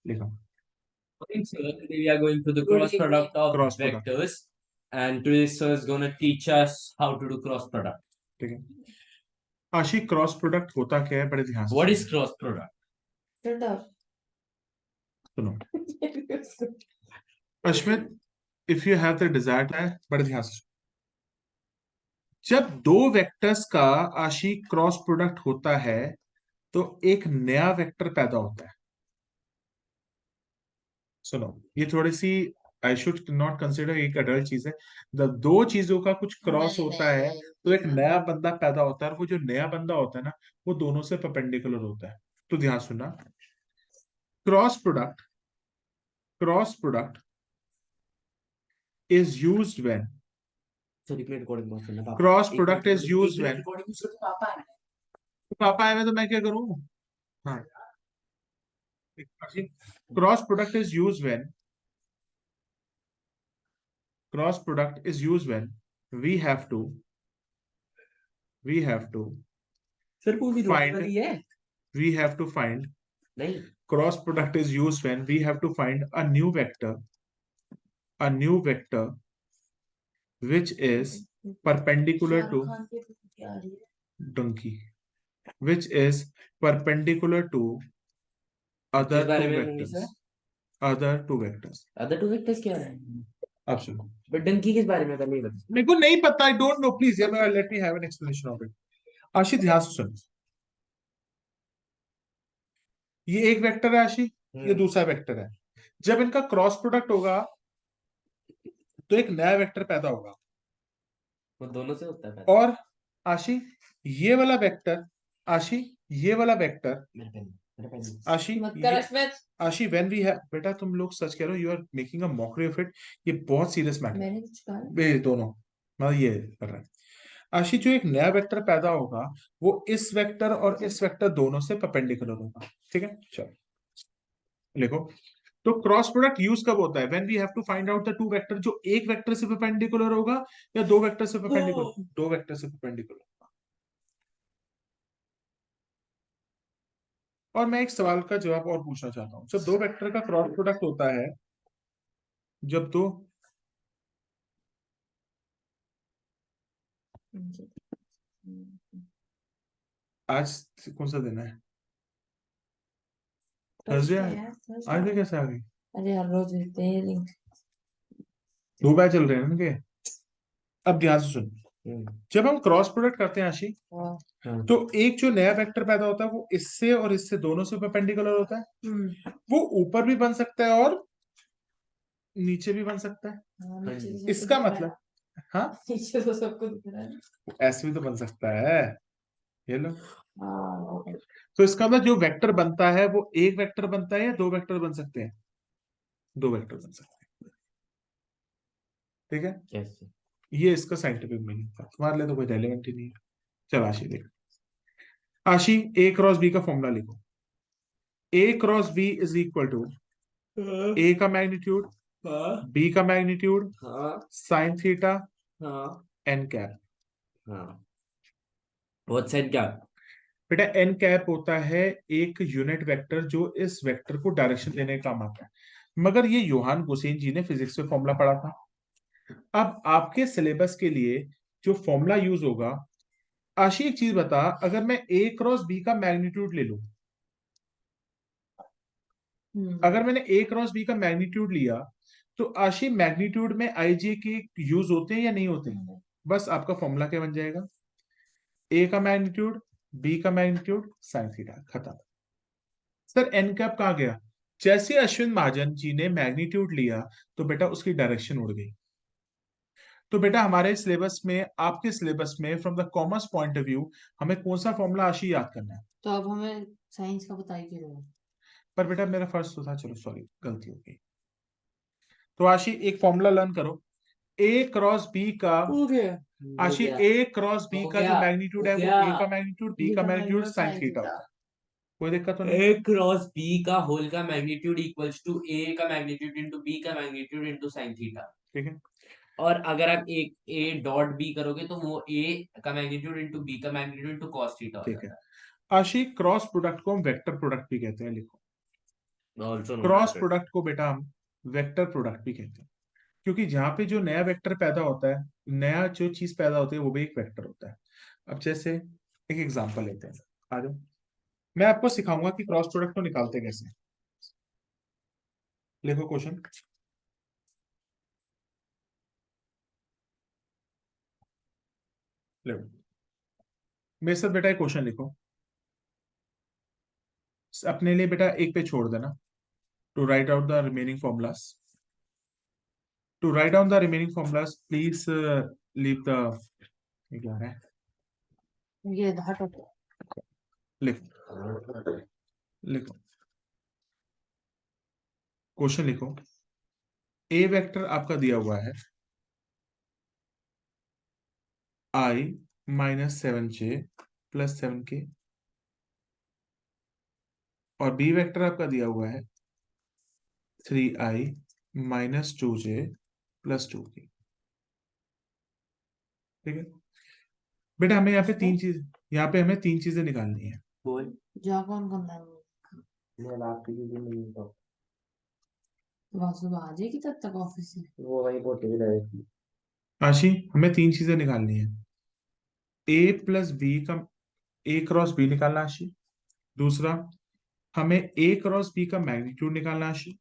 लिखो Morning, sir. Today we are going to the cross product of cross product. vectors, and today sir is going to teach us how to do cross product. ठीक है आशी, cross product होता क्या है, बड़े ध्यान से What is सुनो। cross product? सुनो Ashwin, if you have the desire है, बड़े ध्यान से सुनो। जब दो वेक्टर्स का आशी क्रॉस प्रोडक्ट होता है तो एक नया वेक्टर पैदा होता है। सुनो, ये थोड़ी सी आई शुड नॉट कंसिडर एक अडल्ट चीज है। जब दो चीजों का कुछ क्रॉस होता है तो एक नया बंदा पैदा होता है, और वो जो नया बंदा होता है ना, वो दोनों से परपेंडिकुलर होता है। तो ध्यान सुनना, cross product, cross product is used when, So replay recording बहुत सुनना पापा। क्रॉस एक product minute is used when. recording से तो पापा है। पापा है मैं तो मैं क्या करूं। हाँ, cross product is used when, cross product is used when we have to sir को भी रोने find वाली है? we have to find नहीं। cross product is used when we have to find a new vector which is perpendicular to donkey, which is perpendicular to other किस बारे two में mummy vectors, sir? other two vectors। Other two vectors क्या है? अब सुनो, but Dunki किस बारे में पहले ही बता। मेरे को नहीं पता, आई डोंट नो, प्लीज यार let me have an explanation of it. आशी ध्यान से सुनो, ये एक वेक्टर है आशी, ये दूसरा वेक्टर है। जब इनका क्रॉस प्रोडक्ट होगा तो एक नया वेक्टर पैदा होगा। वो दोनों से होता है। और आशी, ये वाला वेक्टर, आशी ये वाला वेक्टर, आशी आशी व्हेन वी हैव, बेटा तुम लोग सच कह रहे हो, you are making a mockery of it. ये बहुत सीरियस मैटर है दोनों, मतलब ये कर रहा है। आशी, जो एक नया वेक्टर पैदा होगा वो इस वेक्टर और इस वेक्टर दोनों से परपेंडिकुलर होगा। ठीक है, चलो लिखो। तो क्रॉस प्रोडक्ट यूज कब होता है? When we have to find out the two vector, जो एक वेक्टर से परपेंडिकुलर होगा या दो वेक्टर से परपेंडिकुलर, दो वेक्टर से परपेंडिकुलर। और मैं एक सवाल का जवाब और पूछना चाहता हूं, जब दो वेक्टर का क्रॉस प्रोडक्ट होता है, जब दो, आज कौन सा दिन है? थर्सडे है। आज भी कैसे आ गई? अरे हर रोज देते हैं लिंक। दो बैच चल रहे हैं इनके। अब ध्यान से सुन, जब हम क्रॉस प्रोडक्ट करते हैं आशी, तो एक जो नया वेक्टर पैदा होता है वो इससे और इससे दोनों से परपेंडिकुलर होता है। वो ऊपर भी बन सकता है और नीचे भी बन सकता है। इसका मतलब, हाँ नीचे तो सबको दिख रहा है। ऐसे भी तो बन सकता है, ये लो। तो इसका मतलब जो वेक्टर बनता है वो एक वेक्टर बनता है या दो वेक्टर बन सकते हैं? दो वेक्टर बन सकते हैं। ठीक है, कैसे? ये इसका साइंटिफिक मीनिंग था, तुम्हारे लिए तो कोई रेलेवेंट ही नहीं है। चल आशी देख, आशी ए क्रॉस बी का फॉर्मूला लिखो। A cross B is equal to A का मैग्नीट्यूड, बी का magnitude, sine theta, N cap. बहुत सेट क्या? बेटा एन कैप होता है एक यूनिट वेक्टर जो इस वेक्टर को डायरेक्शन देने का काम आता है, मगर ये योहान गुसेन जी ने फिजिक्स में फॉर्मूला पढ़ा था। अब आपके सिलेबस के लिए जो फॉर्मूला यूज होगा, आशी एक चीज बता, अगर मैं ए क्रॉस बी का मैग्नीट्यूड ले लूं, अगर मैंने ए क्रॉस बी का मैग्नीट्यूड लिया, तो आशी मैग्नीट्यूड में आईजे के यूज होते हैं या नहीं होते हैं? बस आपका फॉर्मूला क्या बन जाएगा? ए का मैग्नीट्यूड, बी का मैग्नीट्यूड, साइन थीटा, खत्म। सर एन कैप कहां गया? जैसे अश्विन महाजन जी ने मैग्नीट्यूड लिया तो बेटा उसकी डायरेक्शन उड़ गई। तो बेटा हमारे सिलेबस में, आपके सिलेबस में, from the commerce point of view, हमें कौन सा फॉर्मूला आशी याद करना है? तो अब हमें साइंस का बताइए। पर बेटा मेरा फर्स्ट तो था, चलो सॉरी गलती हो गई। तो आशी एक फॉर्मूला लर्न करो, ए क्रॉस बी का, आशी ए क्रॉस बी का जो मैग्नीट्यूड है वो ए का मैग्नीट्यूड, बी का मैग्नीट्यूड, साइन थीटा होता है। कोई दिक्कत तो नहीं? ए क्रॉस बी का होल का मैग्नीट्यूड इक्वल्स टू ए का मैग्नीट्यूड इनटू बी का मैग्नीट्यूड इनटू साइन थीटा। ठीक है, और अगर आप एक ए डॉट बी करोगे तो वो ए का मैग्नीट्यूड इनटू बी का मैग्नीट्यूड इनटू कॉस थीटा हो ठीक है। जाता है। आशी क्रॉस प्रोडक्ट को हम वेक्टर प्रोडक्ट भी कहते हैं, लिखो। ऑल्सो क्रॉस प्रोडक्ट को बेटा हम वेक्टर प्रोडक्ट भी कहते हैं, क्योंकि जहां पे जो नया वेक्टर पैदा होता है, नया जो चीज पैदा होती है वो भी एक वेक्टर होता है। अब जैसे एक एग्जांपल लेते हैं, आ जाओ, मैं आपको सिखाऊंगा कि क्रॉस प्रोडक्ट को निकालते कैसे। लिखो क्वेश्चन। लो मेरे साथ बेटा एक क्वेश्चन लिखो, अपने लिए बेटा एक पे छोड़ देना। To write out the remaining formulas, to write down the remaining formulas please leave the, ये क्या है, ये हटो। लिखो लिखो क्वेश्चन लिखो। ए वेक्टर आपका दिया हुआ है i -7j + 7k, और बी वेक्टर आपका दिया हुआ है 3i -2j + 2k। ठीक है बेटा, हमें यहाँ पे तीन चीज, यहाँ पे हमें तीन चीजें निकालनी है। बोल जा कौन करना है? मैं आपकी दीदी नहीं तो वहां सुबह आ जाएगी तब तक ऑफिस से। वो वही पोटी भी लगेगी। आशी, हमें तीन चीजें निकालनी है। ए प्लस बी का, ए क्रॉस बी निकालना आशी। दूसरा, हमें ए क्रॉस बी का मैग्नीट्यूड निकालना आशी।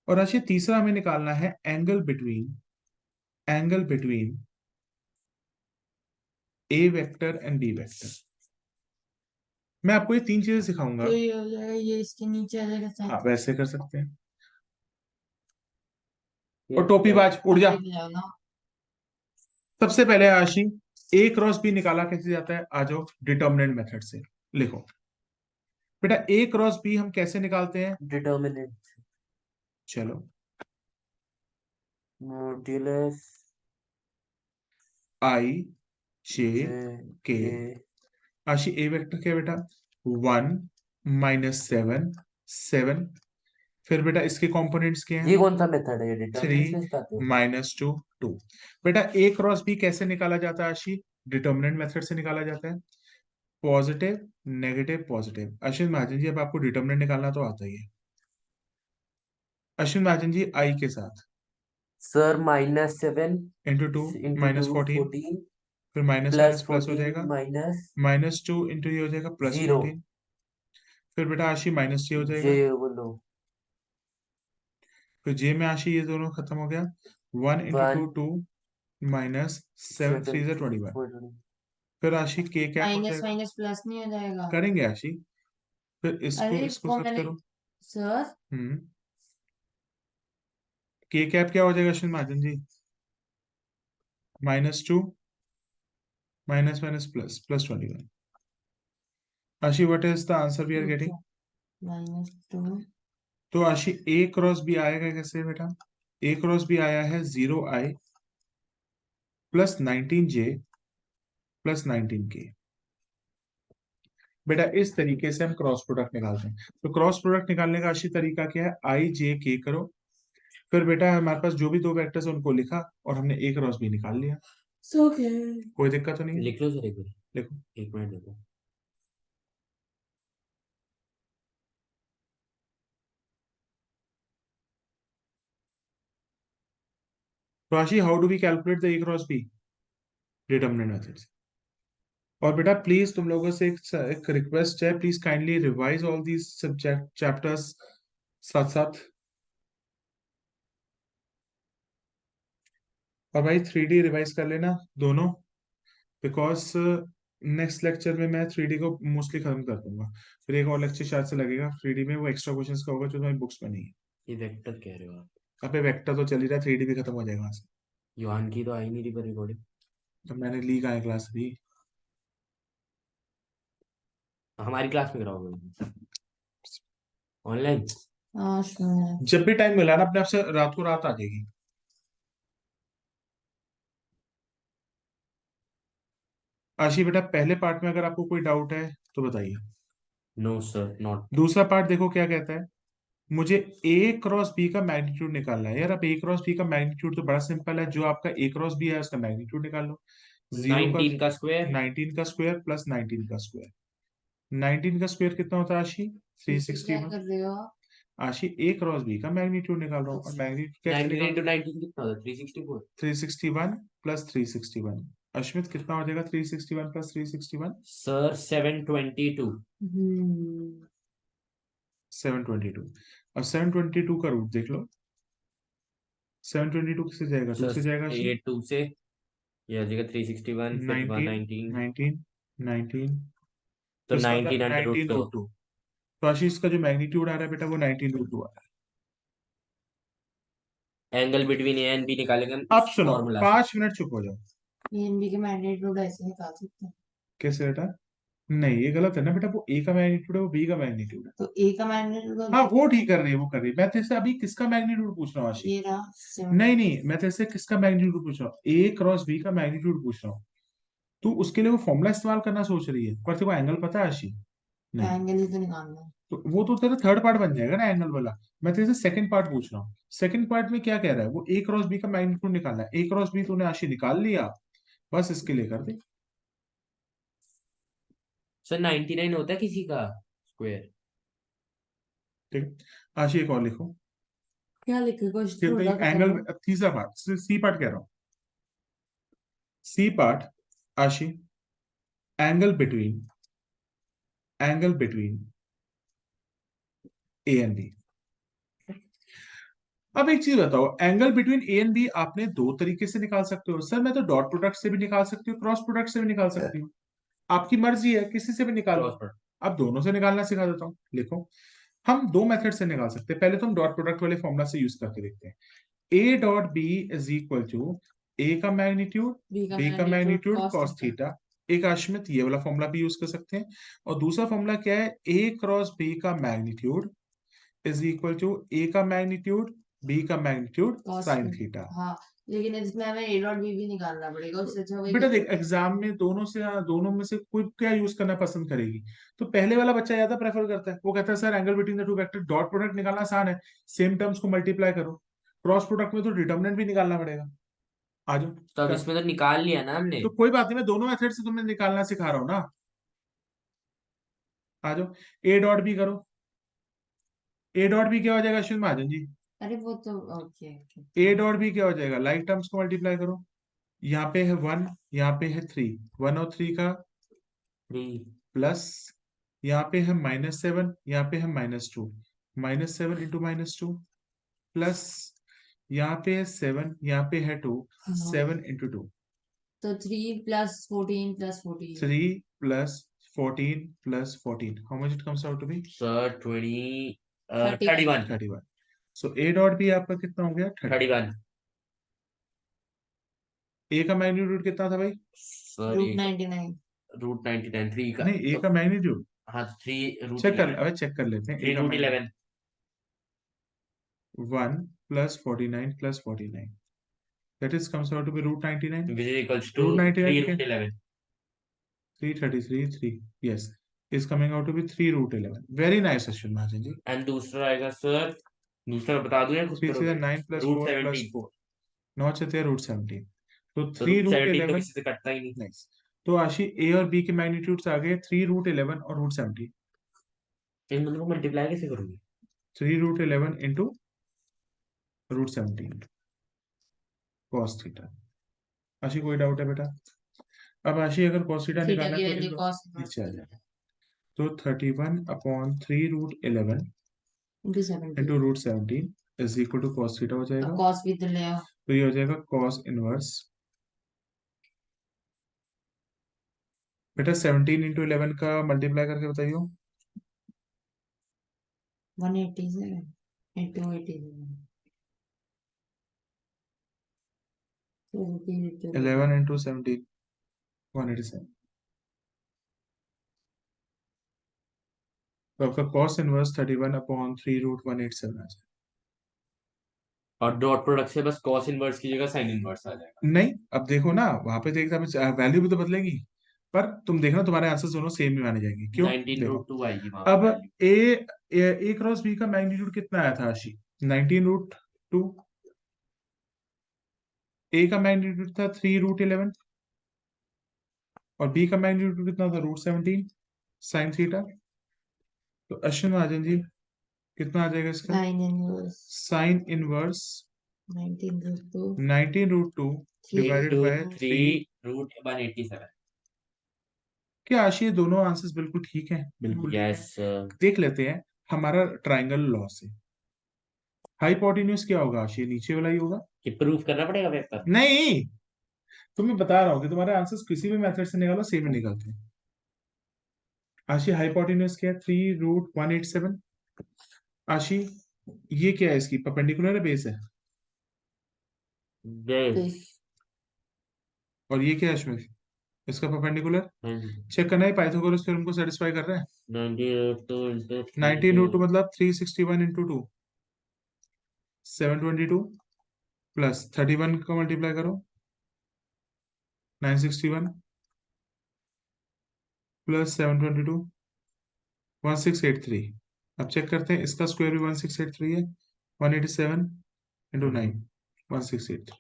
और आशी तीसरा हमें निकालना है angle between a vector and b vector. मैं आपको ये तीन चीजें सिखाऊंगा। तो ये हो जाएगा, ये इसके नीचे आ जाएगा हाँ साइड। वैसे कर सकते हैं। और टोपीबाज उड़ जा। ना। सबसे पहले आशी, ए क्रॉस बी निकाला कैसे जाता है, आ जाओ डिटर्मिनेंट मेथड से। लिखो बेटा, ए क्रॉस बी हम कैसे निकालते हैं, डिटर्मिनेंट चलो। मॉड्यूलस आई जे जे के। के आशी ए वेक्टर क्या है बेटा, 1 -7 7। फिर बेटा इसके कंपोनेंट्स क्या ये हैं, कौन सा मेथड है, ये 3 डिटर्मिनेंट से सिखाते हो? -2 2। बेटा ए क्रॉस बी कैसे निकाला जाता है आशी, डिटर्मिनेंट मेथड से निकाला जाता है। Positive negative positive. Ashwin Mahajan ji, अब आपको डिटर्मिनेंट निकालना तो आता ही है। अश्विन महाजन जी, आई के साथ सर -7 इंटू 2 इंटू टू -14, 14 फिर माइनस प्लस माइनस प्लस हो 14 जाएगा, माइनस -2 इंटू ये हो जाएगा 0 +14। फिर बेटा आशी -j हो जे जाएगा। बोलो फिर जे में आशी ये दोनों खत्म हो गया। 1 इंटू 2 1 2 -7 3 7 से 21। 14 फिर आशी के कैप हो माइनस जाएगा। माइनस प्लस नहीं हो जाएगा? करेंगे आशी, फिर इसको अरे इसको वो सब मैंने करो। सर हम्म के कैप क्या हो जाएगा Ashwin Mahajan ji, -2 minus minus plus +21। Aashi, what is the answer we are getting. -2 तो आशी ए क्रॉस बी आएगा कैसे बेटा, ए क्रॉस बी आया है 0i +19j +19k। बेटा इस तरीके से हम क्रॉस प्रोडक्ट निकालते हैं। तो क्रॉस प्रोडक्ट निकालने का आशी तरीका क्या है, आई जे के करो। फिर बेटा हमारे पास जो भी दो वेक्टर्स है उनको लिखा और हमने ए क्रॉस बी निकाल लिया। ओके। कोई दिक्कत तो नहीं है। लिख लो सर एक बार, लिखो। 1 मिनट देखो। तो Aashi, how do we calculate the a cross b, determinant method से। और बेटा प्लीज तुम लोगों से एक रिक्वेस्ट है, please kindly revise all these subject chapters साथ साथ। और भाई 3D रिवाइज कर लेना दोनों, बिकॉज नेक्स्ट लेक्चर में मैं 3D को मोस्टली खत्म कर दूंगा। फिर एक और लेक्चर शायद से लगेगा 3D में, वो एक्स्ट्रा क्वेश्चंस का होगा जो तुम्हारी बुक्स में नहीं है। ये वेक्टर कह रहे हो आप? अबे वेक्टर तो चल ही रहा है, 3D भी खत्म हो जाएगा वहां से। योहान की तो आई नहीं रही पर रिकॉर्डिंग। तो मैंने ली कहाँ है क्लास भी। हमारी क्लास में कराओगे ऑनलाइन? जब भी टाइम मिला ना अपने आप से रात को रात आ जाएगी। आशी बेटा, पहले पार्ट में अगर आपको कोई डाउट है तो बताइए। No sir not. दूसरा पार्ट देखो क्या कहता है, मुझे ए क्रॉस बी का मैग्नीट्यूड निकालना है। यार अब ए क्रॉस बी का मैग्नीट्यूड तो बड़ा सिंपल है, जो आपका ए क्रॉस बी है उसका मैग्नीट्यूड निकाल लो। 0 का 19 का स्क्वायर 19 का स्क्वायर प्लस 19 का स्क्वायर। 19 का स्क्वायर कितना होता है आशी, क्या 361। कर रहे हो? आशी ए क्रॉस बी का मैग्नीट्यूड निकाल रहा हूँ और मैग्नीट्यूड कैसे 19 निकाल into 19 कितना होता है? 364। 361 प्लस 361। अश्मित कितना हो जाएगा 361 प्लस 361? सर 722। 722। अब 722 का रूट देख लो। 722 किससे जाएगा? 2 से जाएगा आशी। 8 2 से ये आ जाएगा 361 फिर 19 119 19 19 तो तो इसका 19 मतलब अंडर रूट 19 2। रूट 2। तो आशी इसका जो मैग्नीट्यूड आ रहा है बेटा वो 19 रूट 2 आ रहा angle between a and b निकालेंगे हम है। अब सुनो, फॉर्मूला से। 5 मिनट चुप हो जाओ। एएनबी के मैग्नीट्यूड ऐसे निकाल सकते हैं। कैसे बेटा? नहीं, ये गलत है ना बेटा, वो ए का मैग्नीट्यूड है, वो बी का मैग्नीट्यूड है। तो ए का मैग्नीट्यूड हाँ वो ठीक कर रही है, वो कर रही है। मैं तेरे से अभी किसका मैग्नीट्यूड पूछ रहा हूँ आशी? ये रहा नहीं 7। नहीं, मैं तेरे से किसका मैग्नीट्यूड पूछ रहा हूँ? ए क्रॉस बी का मैग्नीट्यूड पूछ रहा हूँ। तू उसके लिए वो फॉर्मूला इस्तेमाल करना सोच रही है, पर तेरे को एंगल पता है आशी? नहीं। एंगल ही तो निकालना है। तो वो तो तेरा थर्ड पार्ट बन जाएगा ना एंगल वाला। मैं तेरे से सेकंड पार्ट पूछ रहा हूँ। सेकंड पार्ट में क्या कह रहा है? वो ए क्रॉस बी का मैग्नीट्यूड निकालना है। ए क्रॉस बी तूने आशी निकाल लिया, बस इसके लिए कर दे। सर 99 होता है किसी का स्क्वायर। ठीक है आशी, एक और लिखो। क्या लिखे कुछ फिर थोड़ा तो एंगल, करो। तीसरा पार्ट, सी पार्ट कह रहा हूँ। C part Aashi, angle between a and b. अब एक चीज बताओ, angle between a and b आपने दो तरीके से निकाल सकते हो। सर मैं तो डॉट प्रोडक्ट से भी निकाल सकती हूँ, क्रॉस प्रोडक्ट से भी निकाल सकती हूँ। आपकी मर्जी है, किसी से भी निकाल क्रॉस लो। प्रोडक्ट। अब दोनों से निकालना सिखा देता हूँ, लिखो। हम दो मेथड से निकाल सकते हैं। पहले तो हम डॉट प्रोडक्ट वाले फॉर्मूला से यूज करके देखते हैं। A dot B is equal to A का मैग्नीट्यूड बी का मैग्नीट्यूड कॉस थीटा। एक आश्मित ये वाला फॉर्मूला भी यूज कर सकते हैं। और दूसरा फॉर्मूला क्या है? ए क्रॉस बी का magnitude is equal to A का मैग्नीट्यूड बी का मैग्नीट्यूड साइन थीटा। हाँ, लेकिन इसमें हमें ए डॉट बी भी निकालना पड़ेगा, उससे अच्छा वही बेटा कर देख, सकते हैं। एग्जाम में दोनों में से कोई क्या यूज करना पसंद करेगी? तो पहले वाला बच्चा ज्यादा प्रेफर करता है, वो कहता है sir angle between the two vector, dot product निकालना आसान है, सेम टर्म्स को मल्टीप्लाई करो। क्रॉस प्रोडक्ट में तो डिटर्मिनेंट भी निकालना पड़ेगा। आ जाओ तो अब कर। इसमें तो निकाल लिया ना हमने। तो कोई बात नहीं, मैं दोनों मेथड से तुम्हें निकालना सिखा रहा हूँ ना। आ जाओ, ए डॉट बी करो। ए डॉट बी क्या हो जाएगा अश्विन महाजन जी? अरे वो तो okay okay. A dot b क्या हो जाएगा? लाइक टर्म्स को मल्टीप्लाई करो। यहाँ पे है 1, यहाँ पे है 3, 1 और 3 का 3 प्लस, यहाँ पे है -7, यहाँ पे है -2, -7 इंटू -2 प्लस, यहाँ पे है 7, यहाँ पे है 2, 7 इंटू 2, तो 3 plus 14 plus 14। 3 plus 14 plus 14, how much it comes out to be? Sir 20 31। 31। So a dot b आपका कितना हो गया? 30। 31। ए का मैग्नीट्यूड कितना था भाई? Sir root 99। रूट 99 3 का नहीं, ए तो का मैग्नीट्यूड हाँ 3 रूट चेक कर, 11। अबे चेक कर लेते हैं। ए 3 का root magnitude 11 1 plus 49 plus 49, that is comes out to be root 99. which is equals to Root 99 3 again. root 11। 333 3, yes, is coming out to be 3 root 11. Very nice Ashwin Mahajan ji. And दूसरा आएगा sir, दूसरा बता दूं या खुद 3 करोगे? 9 plus root 4 plus 17। 4, 9 से root 17, तो तो 3 रूट root 17 तो 11। किसी से कटता ही नहीं। नाइस। तो आशी ए और बी के मैग्नीट्यूड्स आ गए 3 root 11 और root 17। इन दोनों को मल्टीप्लाई कैसे करोगे? 3 root 11 into root 17 cos theta. आशी कोई डाउट है बेटा? अब आशी अगर cos थीटा थीटा निकालना की है तो वैल्यू इन कॉस नीचे आ जाए। तो 31/3 root 11 into 17। into root 17 is equal to cos theta हो अब जाएगा। कॉस भी तो ले आओ। तो ये हो जाएगा cos इनवर्स। बेटा 17 इंटू 11 का मल्टीप्लाई करके बताइयो। 187 into 87। 11 इंटू 17 187। तो आपका cos इनवर्स 31/3 रूट 187 आ जाएगा। और डॉट प्रोडक्ट से बस कॉस इनवर्स की जगह साइन इनवर्स आ जाएगा। नहीं, अब देखो ना वहां पे देखता वैल्यू भी तो बदलेगी, पर तुम देखना तुम्हारे आंसर दोनों सेम ही माने जाएंगे। क्यों? 19 देखो, रूट 2 आएगी वहां अब पे वैल्यू। ए क्रॉस बी का मैग्नीट्यूड कितना आया था आशी? 19 रूट 2। ए का मैग्नीट्यूड था 3 रूट 11 और बी का मैग्नीट्यूड कितना था? Root 17 sine theta. तो अश्विन महाजन जी, कितना आ जाएगा इसका? Sin inverse sine inverse 19√2 19√2 divided into by 3√187. क्या आशी ये दोनों आंसर्स बिल्कुल ठीक हैं? बिल्कुल ठीक Yes, है। देख लेते हैं हमारा ट्रायंगल लॉ से हाइपोटेन्यूज क्या होगा आशी? ये नीचे वाला ही होगा। कि प्रूफ करना पड़ेगा पेपर? नहीं, तुम्हें बता रहा हूँ कि तुम्हारे आंसर्स किसी भी मेथड से निकालो सेम ही निकलते हैं। आशी हाइपोटेन्यूज क्या है? 3√187। आशी ये क्या है? इसकी परपेंडिकुलर है, बेस है? Yes. base और ये क्या है अश्विन? इसका परपेंडिकुलर चेक करना है पाइथागोरस थ्योरम को सेटिस्फाई कर रहा है। 19√2 into 19√2 मतलब 361 इंटू 2 722 प्लस 31 का मल्टीप्लाई करो 961 प्लस 722 1683। अब चेक करते हैं इसका स्क्वायर भी 1683 है। 187 इंटू 9 1683।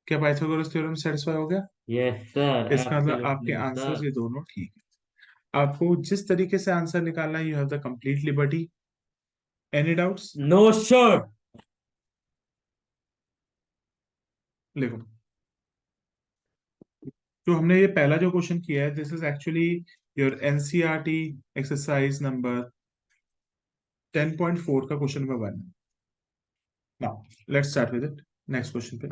क्या पाइथागोरस थ्योरम सेटिस्फाई हो गया? Yes, sir. इसका मतलब आपके Absolutely, आंसर्स sir. ये दोनों ठीक है। आपको जिस तरीके से आंसर निकालना है you have the complete liberty. Any doubts? No, sure. लिखो। तो हमने ये पहला जो क्वेश्चन किया है this is actually your NCERT exercise number 10.4 का question number 1। Now let's start with it. Next question पे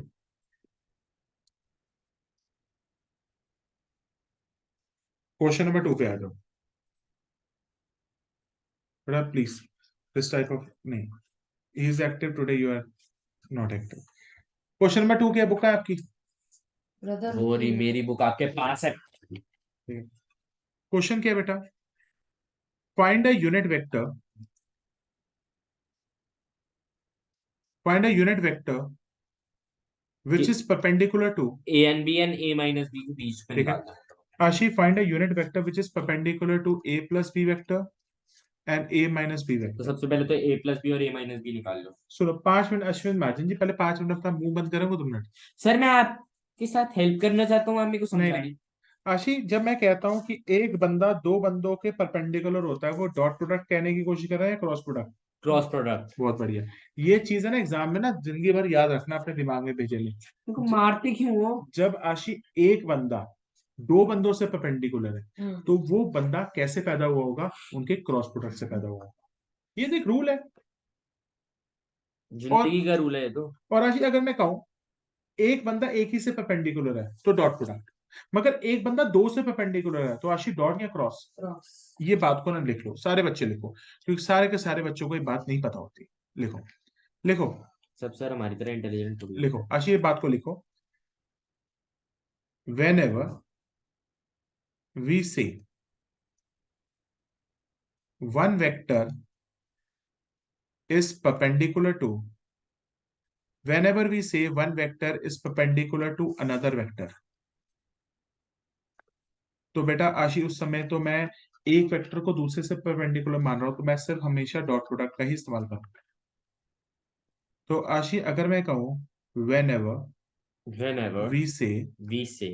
क्वेश्चन नंबर 2 पे आ जाओ बेटा प्लीज। दिस टाइप ऑफ नहीं, he is active today, you are not active. Question number 2 क्या book है आपकी? brother वो रही मेरी बुक आपके पास है. क्वेश्चन क्या है बेटा? Find a unit vector, find a unit vector which is perpendicular to A and B and A minus B के बीच में ठीक है निकालना. आशी find a unit vector which is perpendicular to a plus b vector and a minus b तो vector। सबसे पहले तो A plus B और A minus B निकाल लो. सुनो 5 मिनट अश्विन मार्जिन जी, पहले 5 मिनट अपना मुंह बंद करेंगे 2 मिनट। सर मैं आपके साथ हेल्प करना चाहता हूँ, आप मेरे को नहीं समझा नहीं रही. आशी, जब मैं कहता हूं कि एक बंदा दो बंदों के परपेंडिकुलर होता है वो डॉट प्रोडक्ट कहने की कोशिश कर रहा है या क्रॉस प्रोडक्ट? Cross product. बहुत बढ़िया। ये चीज है ना एग्जाम में ना जिंदगी भर याद रखना, अपने दिमाग में भेजे ले। तुमको मारते क्यों हो? जब आशी एक बंदा दो बंदों से परपेंडिकुलर है तो वो बंदा कैसे पैदा हुआ होगा? उनके क्रॉस प्रोडक्ट से पैदा हुआ होगा। ये तो एक रूल है। जिंदगी का रूल है ये तो. और आशी अगर मैं कहूं एक बंदा एक ही से परपेंडिकुलर है तो डॉट प्रोडक्ट, मगर एक बंदा दो से परपेंडिकुलर है तो आशी डॉट या क्रॉस? cross ये बात को ना लिख लो, सारे बच्चे लिखो, क्योंकि सारे के सारे बच्चों को ये बात नहीं पता होती। लिखो लिखो सब सर हमारी तरह इंटेलिजेंट हो. लिखो आशी, ये बात को लिखो। whenever we say one vector is perpendicular to, whenever we say one vector is perpendicular to another vector, तो बेटा आशी उस समय तो मैं एक वेक्टर को दूसरे से परपेंडिकुलर मान रहा हूं तो मैं सिर्फ हमेशा डॉट प्रोडक्ट का ही इस्तेमाल करूंगा। तो आशी अगर मैं कहूं whenever Whenever we say we say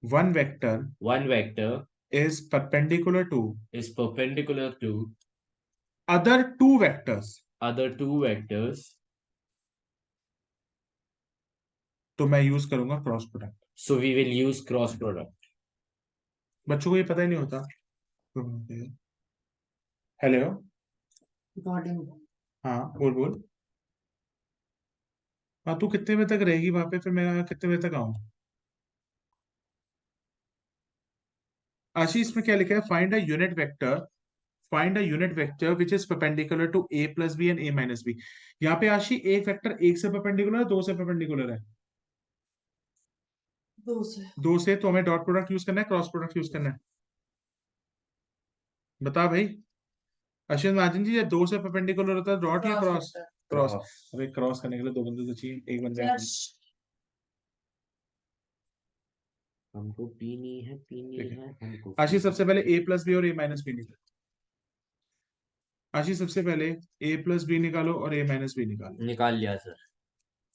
one vector one vector is perpendicular to is perpendicular to other two vectors, other two vectors, तो मैं यूज करूंगा cross product. so we will use cross product. बच्चों को ये पता ही नहीं होता। Hello, recording हाँ बोल बोल। हाँ तू कितने बजे तक रहेगी वहां पे, फिर मैं कितने बजे तक आऊँ? आशीष में क्या लिखा है? Find a unit vector, find a unit vector which is perpendicular to a plus b and a minus b. यहाँ पे आशी एक वेक्टर एक से परपेंडिकुलर है दो से परपेंडिकुलर है? दो से, तो हमें डॉट प्रोडक्ट यूज करना है क्रॉस प्रोडक्ट यूज करना है? बता भाई अश्विन महाजन जी, ये दो से परपेंडिकुलर होता है डॉट या क्रॉस? क्रॉस। अरे क्रॉस करने के लिए दो बंदे तो चाहिए, एक बंदा हमको पीनी है हमको. आशीष सबसे पहले a प्लस बी और a माइनस बी निकालो। आशीष सबसे पहले a प्लस बी निकालो और a माइनस बी निकालो। निकाल लिया सर.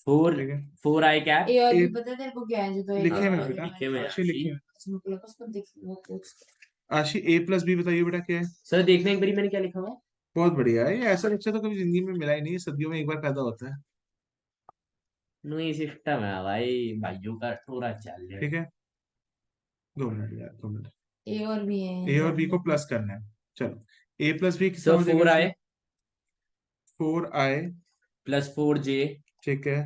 4 ठीक है 4 आई कैप. ये और भी एक- पता है तेरे को क्या है जो तो लिखे हुए हाँ, बेटा, लिखे हुए हैं आशी लिखे हुए। इसमें उसको देख वो पूछ आशी a प्लस बी बताइए बेटा क्या है? सर देखना एक बारी मैंने क्या लिखा हुआ है. बहुत बढ़िया है, ये ऐसा बच्चा तो कभी जिंदगी में मिला ही नहीं, सदियों में एक बार पैदा होता है। नहीं सिस्टम है भाई, भाइयों का पूरा चल रहा है। ठीक है, 2 मिनट यार, 2 मिनट। ए और बी है ए और बी को दोनों। प्लस करना है, चलो। ए प्लस बी कितना सो हो जाएगा 4 इसमें? आए 4i, प्लस 4 जे ठीक है,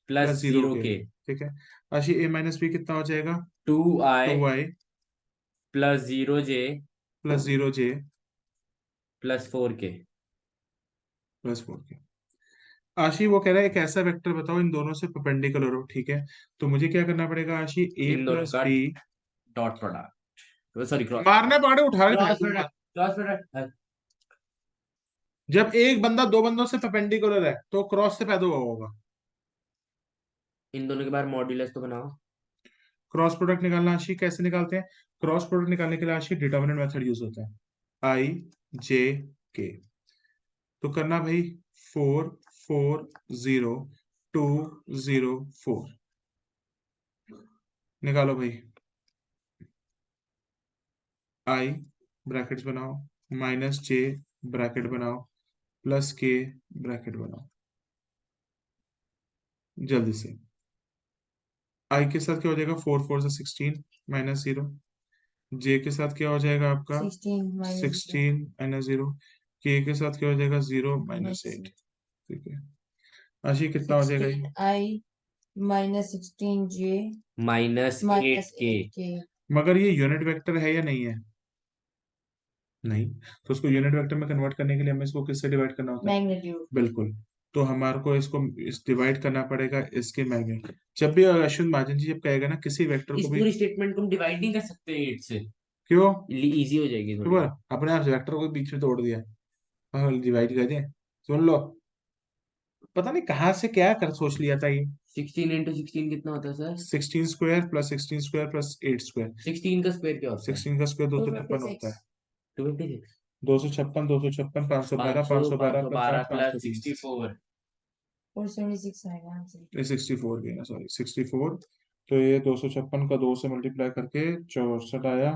प्लस प्लस जीरो 0 के, के, ठीक है। आशी ए माइनस बी कितना हो जाएगा? 2i 2i प्लस 0 जे प्लस 0j प्लस 4 के। Plus 4k। आशी वो कह रहा है एक ऐसा वेक्टर बताओ इन दोनों से परपेंडिकुलर हो, ठीक है। तो मुझे क्या करना पड़ेगा आशी? ए इन दोनों प्लस का b, dot product, sorry cross मारने पाड़े उठा रहे क्रॉस फेंक दूंगा। Product, cross product. जब एक बंदा दो बंदों से परपेंडिकुलर है तो क्रॉस से पैदा हुआ होगा। इन दोनों के बाहर मॉड्यूलस तो बनाओ। क्रॉस प्रोडक्ट निकालना आशी कैसे निकालते हैं? क्रॉस प्रोडक्ट निकालने के लिए आशी डिटर्मिनेंट मेथड यूज होता है, आई जे के। तो करना भाई, 4 4 0 2 0 4, निकालो भाई। आई ब्रैकेट्स बनाओ, माइनस जे ब्रैकेट बनाओ, प्लस के ब्रैकेट बनाओ, जल्दी से। आई के साथ क्या हो जाएगा? 4 4 से 16 माइनस 0। जे के साथ क्या हो जाएगा आपका? 16 - 0 16 माइनस 0। के के साथ क्या हो जाएगा? 0 - 8। - ठीक है, आशी कितना हो जाएगा ये? 16i - 16j माइनस - 8 के। 8k। मगर ये यूनिट वेक्टर है या नहीं है? नहीं। तो उसको यूनिट वेक्टर में कन्वर्ट करने के लिए हमें इसको किससे डिवाइड करना होता है? मैग्नीट्यूड। बिल्कुल। तो हमारे को इसको इस डिवाइड करना पड़ेगा इसके मैग्नीट्यूड। जब भी अश्विन महाजन जी जब कहेगा ना किसी वेक्टर इस को भी, पूरी स्टेटमेंट को हम डिवाइड नहीं कर सकते 8 से, क्यों? इजी हो जाएगी क्यों थोड़ी। अपने आप वेक्टर को बीच में तोड़ दिया, डिवाइड कर दिया। सुन लो, पता नहीं कहाँ से क्या कर सोच लिया था ये। 16 × 16 कितना होता है sir? 16 square plus 16 square plus 8 square. 16 का स्क्वायर क्या होता है? 16 का स्क्वायर 256 होता 256। है। 256। 256 512 500 512 प्लस 512 8 प्लस 530। 64। 476 आएगा आंसर। ये 64 की ना, सॉरी 64। तो ये 256 का 2 से मल्टीप्लाई करके 64 आया,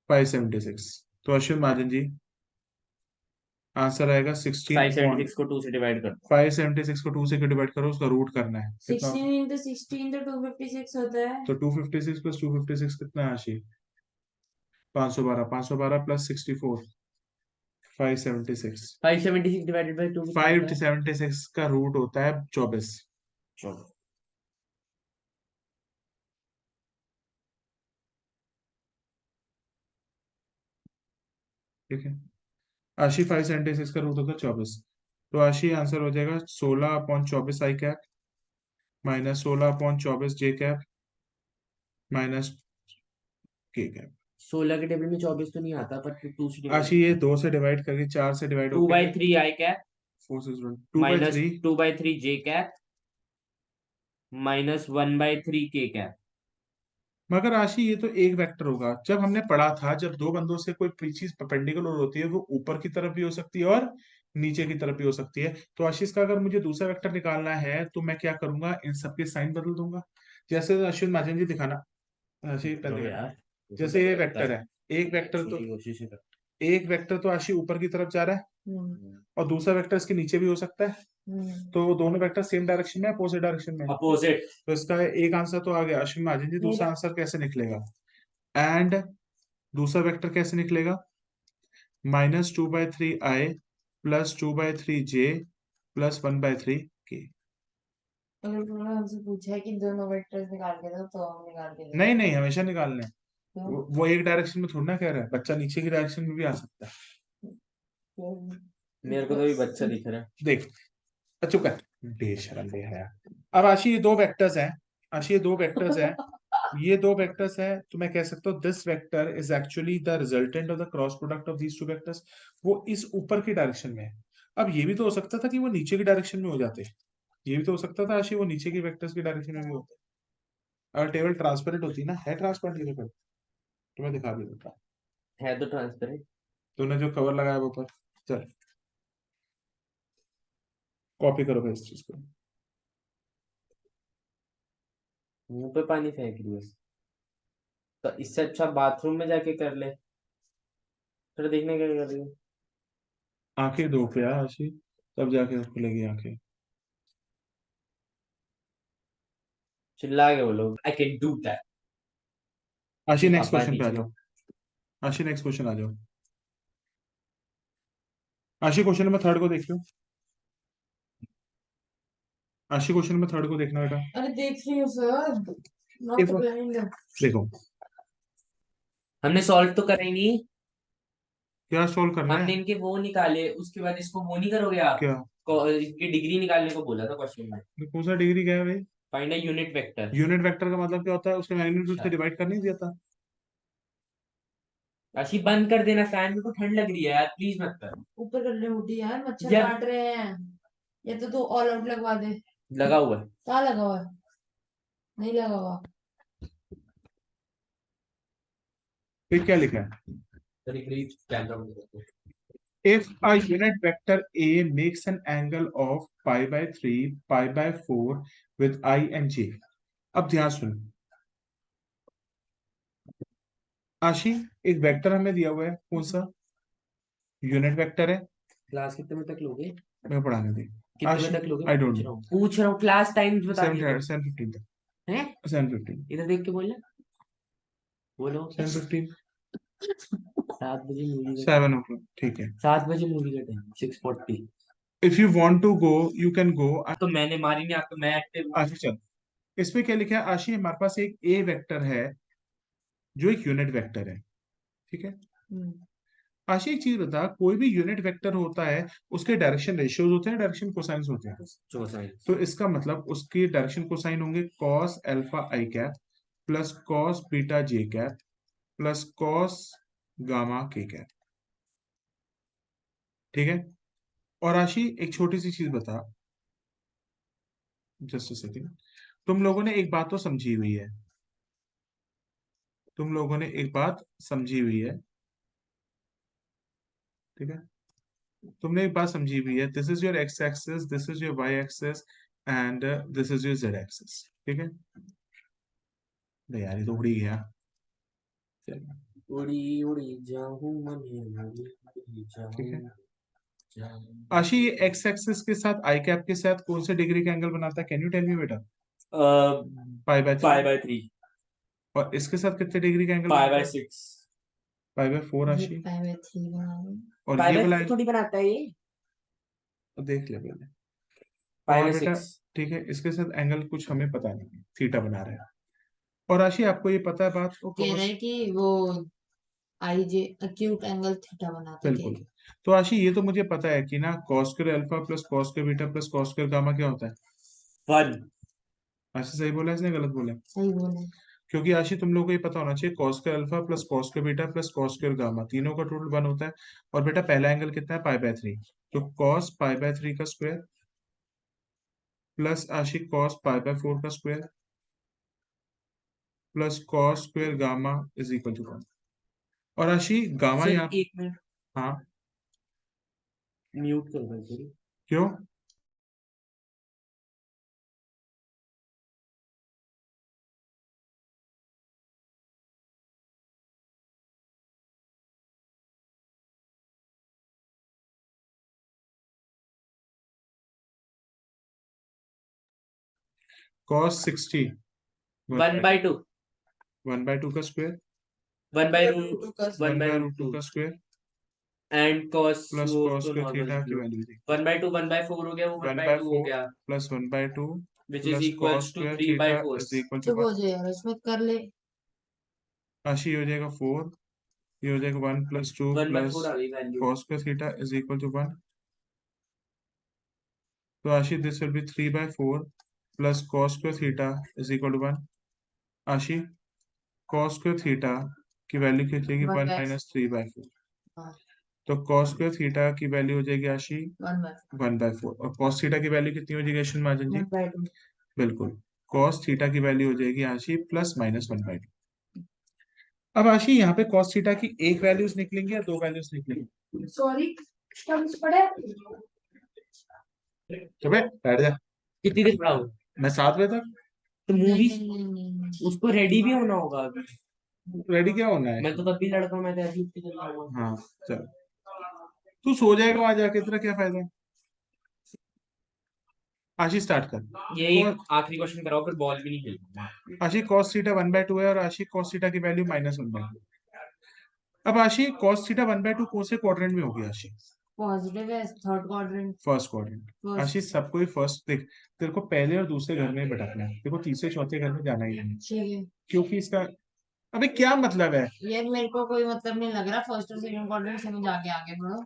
576। तो अश्विन महाजन जी आंसर आएगा 16 पॉइंट। 576 को 2 से डिवाइड कर दो। 576 को 2 से डिवाइड करो, उसका रूट करना है, कितना होगा? 16 × 16 तो 256 होता है। तो 256 प्लस 256 कितना है आशी? 512, 512 प्लस 64, 576। 576 डिवाइडेड बाय 2 कितना फाइव होता है? 76 का रूट होता है 24। चलो। ठीक है, आशी 576 का रूट होता है 24। तो आशी आंसर हो जाएगा 16/24 आई कैप माइनस 16/24 जे कैप माइनस के कैप। 16 के टेबल में 24 तो नहीं आता, पर 2 से डिवाइड आशी होता ये है। 2 से डिवाइड करके 4 से डिवाइड 2 होके बाई 3 आई कैप 4 से 2 by minus 3 2 by 3 J cap minus 1 by 3 के कैप। मगर राशि ये तो एक वेक्टर होगा। जब हमने पढ़ा था जब दो बंदों से कोई चीज परपेंडिकुलर होती है वो ऊपर की तरफ भी हो सकती है और नीचे की तरफ भी हो सकती है। तो आशीष का अगर मुझे दूसरा वेक्टर निकालना है तो मैं क्या करूंगा, इन सबके साइन बदल दूंगा। जैसे अश्विन महाजन जी दिखाना, आशीष लो पहले यार, वो तो जैसे ये पता रहता वेक्टर है। है, एक वेक्टर तो छोटी कोशिश है। एक वेक्टर तो आशी ऊपर की तरफ जा रहा है हम्म। और दूसरा वेक्टर इसके नीचे भी हो सकता है। तो दोनों वेक्टर सेम डायरेक्शन में, अपोजिट डायरेक्शन में। अपोजिट। तो इसका एक आंसर तो आ गया। अश्विन महाजन जी दूसरा मेरा आंसर कैसे निकलेगा? एंड दूसरा वेक्टर कैसे निकलेगा? -2/3i plus 2/3j plus 1/3k। अगर उन्होंने हमसे पूछा है कि दोनों वेक्टर्स निकाल के दो तो हम निकाल के नहीं देंगे। नहीं, हमेशा निकालने हैं। क्यों? वो एक डायरेक्शन में थोड़ा ना कह रहा है, बच्चा नीचे की डायरेक्शन में भी आ सकता है। मेरे को तो भी बच्चा दिख रहा है। देख, चुप कर, बेशरम बेहया। अब आशी ये दो वेक्टर्स हैं, आशी ये दो वेक्टर्स हैं, ये दो वेक्टर्स हैं। तो मैं कह सकता हूँ this vector is actually the resultant of the cross product of these two vectors. वो इस ऊपर की डायरेक्शन में है। अब ये भी तो हो सकता था कि वो नीचे की डायरेक्शन में हो जाते, ये भी तो हो सकता था आशी वो नीचे की वेक्टर्स की डायरेक्शन में भी होते। अगर टेबल ट्रांसपेरेंट होती ना, है ट्रांसपेरेंट ये पेपर, तो मैं दिखा भी देता। है तो ट्रांसपेरेंट। तूने जो कवर लगाया वो ऊपर, चल कॉपी करो भाई इस चीज को। मुंह पे पानी फेंक रही है। तो इससे अच्छा बाथरूम में जाके कर ले, फिर देखने क्या कर रही है। आंखें दो पे आशी, तब जाके खुलेगी आंखें। चिल्ला के बोलो, आई कैन डू दैट। आशी नेक्स्ट पापा क्वेश्चन पे आ दीजिए। जाओ। आशी नेक्स्ट क्वेश्चन आ जाओ। आशी क्वेश्चन नंबर 3 को देखियो। आशी क्वेश्चन नंबर 3 को देखना बेटा। अरे देख रही हूँ सर, नॉट If- ब्लाइंड। देखो हमने सॉल्व तो करा ही नहीं। क्या सोल्व करना हमने है। इनके वो निकाले, उसके बाद इसको वो नहीं करोगे आप? क्या इसकी डिग्री निकालने को बोला था क्वेश्चन में। कौन सा डिग्री क्या है भाई। Find a unit vector. Unit vector का मतलब क्या होता है, उसके मैग्नीट्यूड से अच्छा। डिवाइड कर नहीं दिया था। राशि बंद कर देना, फैन में को ठंड लग रही है यार, प्लीज मत कर। ऊपर कर ले हुडी यार, मच्छर यार काट रहे हैं। या तो तू ऑल आउट लगवा दे। लगा हुआ है। कहाँ लगा हुआ है? नहीं लगा हुआ। फिर क्या लिखा है। डिग्री कैमरा बंद कर दो। If a unit vector A makes an angle of pi by 3, pi by 4 with I and J. अब ध्यान सुनो। आशी, एक वेक्टर हमें दिया हुआ है, कौन सा यूनिट वेक्टर है। क्लास कितने बजे तक लोगे? मैं पढ़ाने दे। कितने आशी बजे तक लोगे? आई मैं डोंट पूछ नो। रहा हूँ, पूछ रहा हूँ, क्लास टाइम बता दिए तो। 7:15 तक। हैं? 7:15। इधर देख के बोलना। बोलो। 7:15। 7 बजे मूवी का 7 o'clock ठीक है। 7 बजे मूवी का time 6:40। If you want to go, you can go। तो मैंने मारी नहीं आपको, मैं एक्टिव। आशी चल, इसमें क्या लिखा है आशी, हमारे पास एक ए वेक्टर है जो एक यूनिट वेक्टर है, ठीक है। आशी एक चीज बता, कोई भी यूनिट वेक्टर होता है उसके डायरेक्शन रेशियोज होते हैं, डायरेक्शन कोसाइंस होते हैं। चौसाई। तो इसका मतलब उसकी डायरेक्शन कोसाइन होंगे कॉस अल्फा आई कैप प्लस कॉस बीटा जे कैप प्लस कॉस गामा के कैप, ठीक है। और आशी एक छोटी सी चीज बता, जस्ट अ सेकंड। तुम लोगों ने एक बात तो समझी हुई है, तुम लोगों ने एक बात समझी हुई है, ठीक है। तुमने एक बात समझी हुई है, this is your x axis, this is your y axis and this is your z axis, ठीक है। नहीं यार, ये तो उड़ ही गया। चलो, उड़ी उड़ी जाऊं मने उड़ी ठीक है। जाऊं। आशी, ये एक्स एक्सिस के साथ आई कैप के साथ कौन से डिग्री का एंगल बनाता है, कैन यू टेल मी बेटा। पाई बाय 3। 5/3। और इसके साथ कितने डिग्री का एंगल बनाता है। 5/6। पाई बाय 4 ये आशी। पाई बाय 3 बना लो। और ये वाला थोड़ी बनाता है ये। देख ले पहले। और बेटा 5/6। ठीक है, इसके साथ एंगल कुछ हमें पता नहीं है, थीटा बना रहे हैं। और आशी आपको ये पता है बात, वो कह रहा है कि वो आई जे अक्यूट एंगल थीटा बनाता है, बिल्कुल। तो आशी ये तो मुझे पता है कि ना cos square alpha plus cos square beta plus cos square gamma क्या होता है। 1। आशी सही बोला है इसने, गलत बोला है। सही बोले। क्योंकि आशी तुम लोगों को ये पता होना चाहिए, cos square alpha plus cos square beta plus cos square gamma तीनों का टोटल 1 होता है। और बेटा पहला एंगल कितना है, पाई बाय 3। तो कॉस पाई बाय 3 का square plus Aashi cos pi by 4 का square plus cos square gamma is equal to 1। और आशी गामा सर यहाँ। 1 मिनट हाँ, म्यूट कर दो सर। क्यों। कॉस 60 1/2। 1/2 का स्क्वायर 1/√2 का 1/√2 का स्क्वायर एंड कॉस प्लस वो कॉस तो स्क्वायर नॉर्मल थीटा की वैल्यू थी 1/2 1/4 हो गया, वो 1/2 हो 1/4 गया, plus 1/2 which is plus equals cos two square theta 3/4। Is equal to चुप 1। हो जाए यार, इसमें कर ले। राशि हो जाएगा 4, ये हो जाएगा 1 प्लस 2 प्लस 1/4 आ गई value. Cos square theta is equal to 1। तो Rashi this will be 3/4 plus cos square theta is equal to 1। Rashi cos square theta की वैल्यू कितनी होगी, 1 माइनस 3/4। तो कॉस स्क्वायर थीटा की वैल्यू हो जाएगी आशी 1/4। और कॉस थीटा की वैल्यू कितनी हो जाएगी अश्विन महाजन जी। 1/2। बिल्कुल, कॉस थीटा की वैल्यू हो जाएगी आशी प्लस माइनस 1/2। अब आशी यहाँ पे कॉस थीटा की एक वैल्यूज निकलेंगी या दो वैल्यूज निकलेंगी। सॉरी, कब पढ़े? चुपे बैठ जा। कितनी देर पढ़ाओ? मैं 7 बजे तक। तो नहीं मूवी नहीं नहीं नहीं नहीं। उसको रेडी भी होना होगा अभी। रेडी क्या होना है। मैं तो तब भी लड़का हूँ, मैं तो ऐसे ही उठ के चल रहा हूँ। हाँ चल। तू सो जाएगा वहां जाके, तेरा क्या फायदा है। आशी स्टार्ट कर। ये आखिरी क्वेश्चन कराओ, फिर बॉल भी नहीं खेलूंगा। आशी cos थीटा 1/2 है और आशी cos थीटा की वैल्यू -1/2। अब आशी cos थीटा 1/2 कौन से क्वाड्रेंट में होगी आशी। पॉजिटिव है, थर्ड क्वाड्रेंट। First quadrant. आशी सबको ही फर्स्ट देख, तेरे को पहले और दूसरे घर में भटकना है, तेरे को तीसरे चौथे घर में जाना ही नहीं, ठीक है। क्योंकि इसका अबे क्या मतलब है। ये मेरे को कोई मतलब नहीं लग रहा, फर्स्ट और सेकंड क्वाड्रेंट से जाके आगे बढ़ो।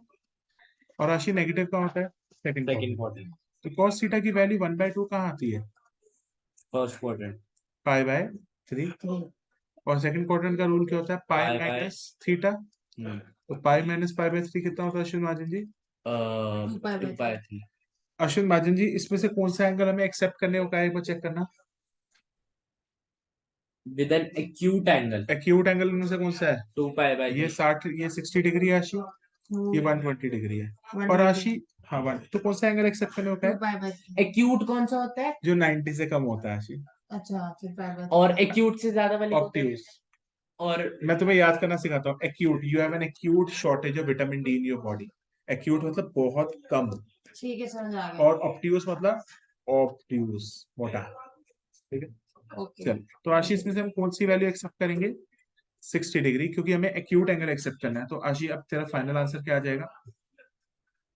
और राशि नेगेटिव का होता है सेकंड सेकंड क्वाड्रेंट। क्वाड्रेंट, तो cos थीटा की वैल्यू 1/2 कहाँ आती है, फर्स्ट क्वाड्रेंट, π/3। और सेकंड क्वाड्रेंट का रूल क्या होता है, पाई पाई माइनस थीटा। तो पाई माइनस π/3 कितना होता है अश्विन महाजन जी। 2/3। अश्विन महाजन जी, इसमें से कौन सा एंगल हमें एक्सेप्ट करने को कहा है, एक बार चेक करना। With an acute angle acute angle में से कौन सा है, 2π/3। ये 60, ये 60 डिग्री है आशी, ये 120 डिग्री है। और आशी हाँ 1, तो कौन सा एंगल एक्सेप्ट करने को कहा है, एक्यूट कौन सा होता है, जो 90 से कम होता है आशी। अच्छा फिर पाई और एक्यूट से ज्यादा वाले को ऑब्ट्यूज। और मैं तुम्हें याद करना सिखाता हूँ, acute, you have an acute shortage of vitamin D in your body. Acute मतलब बहुत कम, ठीक है समझ आ गया। और ऑब्ट्यूज मतलब ऑब्ट्यूज मोटा। ठीक है ओके। चल, तो आशीष में से हम कौन सी वैल्यू एक्सेप्ट करेंगे, 60 डिग्री, क्योंकि हमें एक्यूट एंगल एक्सेप्ट करना है। तो आशी अब तेरा फाइनल आंसर क्या आ जाएगा।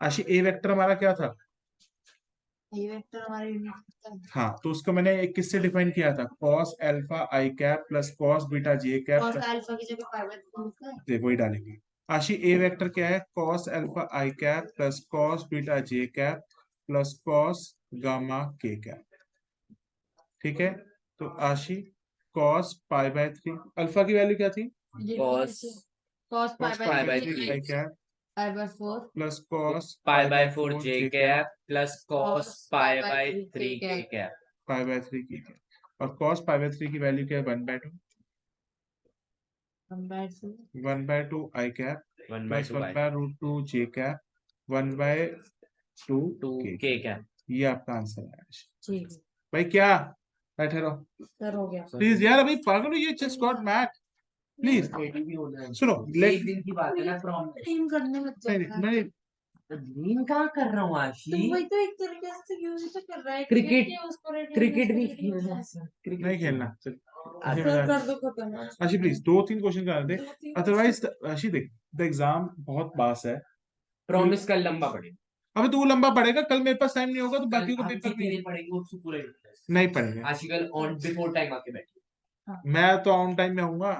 आशी ए वेक्टर हमारा क्या था, ये वेक्टर हमारे यूनिट हाँ तो उसको मैंने एक किससे डिफाइन किया था, cos अल्फा आई कैप प्लस cos बीटा जे कैप कॉस अल्फा की जगह पाई बाय 2 होता है। दे वही डालेंगे। आशी ए वेक्टर क्या है, cos अल्फा आई कैप प्लस cos बीटा जे कैप प्लस cos गामा के कैप। ठीक है, तो आशी cos π/3, अल्फा की वैल्यू क्या थी, cos cos pi cos by π/3 I cap pi by 4 plus cos π/4 π/4 j J cap plus cos cos π/3 k k cap. π/3 की cap, और cos π/3 की वैल्यू क्या है, 1/2, 1/2 1/2 आई कैप प्लस 1/2 1/√2 जे कैप 1/2 k के। कैप। ये आपका आंसर है। ठीक है भाई क्या, बैठे रहो सर, हो गया। प्लीज यार, अभी पागल हो, ये जस्ट गॉट मैट। प्लीज सुनो, एक दिन की बात है ना, प्रॉमिस। टीम करने लग जाता है। नहीं ड्रीम कहाँ कर रहा हूँ आशी, तो वही तो एक तरीके से यूज तो कर रहा है, क्रिकेट के उसको रेडियो क्रिकेट भी उसको खेलना रेडियो है सर, क्रिकेट नहीं खेलना, चल ऐसे सर मजाक। कर दो खत्म। आशी प्लीज 2-3 क्वेश्चन करा दे, अदरवाइज आशी देख, द एग्जाम बहुत पास है। प्रॉमिस कल लंबा पड़ेगा, अबे तू लंबा पड़ेगा, कल मेरे पास टाइम नहीं होगा, तो कल बाकी को हम पेपर जितनी भी देर पढ़ेंगे उससे पूरा नहीं पढ़ेंगे। आशी कल ऑन बिफोर टाइम आके बैठिए। मैं तो ऑन टाइम में आऊंगा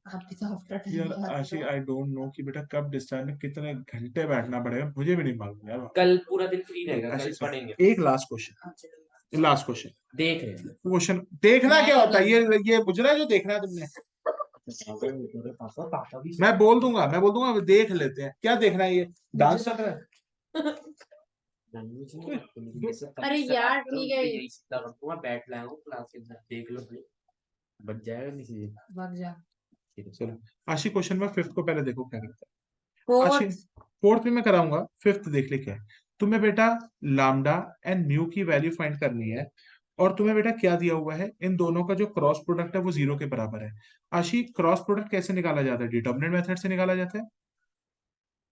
आप भी तो आफ्टर यार। टाइम आशी आई डोंट नो कि बेटा कब डिस्चार्ज में कितने घंटे बैठना पड़ेगा, मुझे भी नहीं मालूम यार। कल पूरा दिन फ्री रहेगा, कल आशी पढ़ेंगे। एक लास्ट क्वेश्चन, लास्ट क्वेश्चन, देख रहे हैं क्वेश्चन देखना क्या होता है, ये बुझ रहा है जो देखना है तुमने। पापा भी मैं बोल दूंगा देख लेते हैं, क्या देखना है, ये डांस चल रहा है। अरे यार ठीक है, मैं बैठ लाया हूँ क्लास के अंदर, देख लो भाई, बच जाएगा किसी से। भाग जा। चलो आशी, क्वेश्चन में फिफ्थ को पहले देखो क्या करता है। आशी फोर्थ फोर्थ में मैं कराऊंगा, फिफ्थ देख ले क्या है। तुम्हें बेटा लामडा एंड म्यू की वैल्यू फाइंड करनी है, और तुम्हें बेटा क्या दिया हुआ है, इन दोनों का जो क्रॉस प्रोडक्ट है वो 0 के बराबर है। आशी क्रॉस प्रोडक्ट कैसे निकाला जाता है, डिटर्मिनेंट मेथड से निकाला जाता है।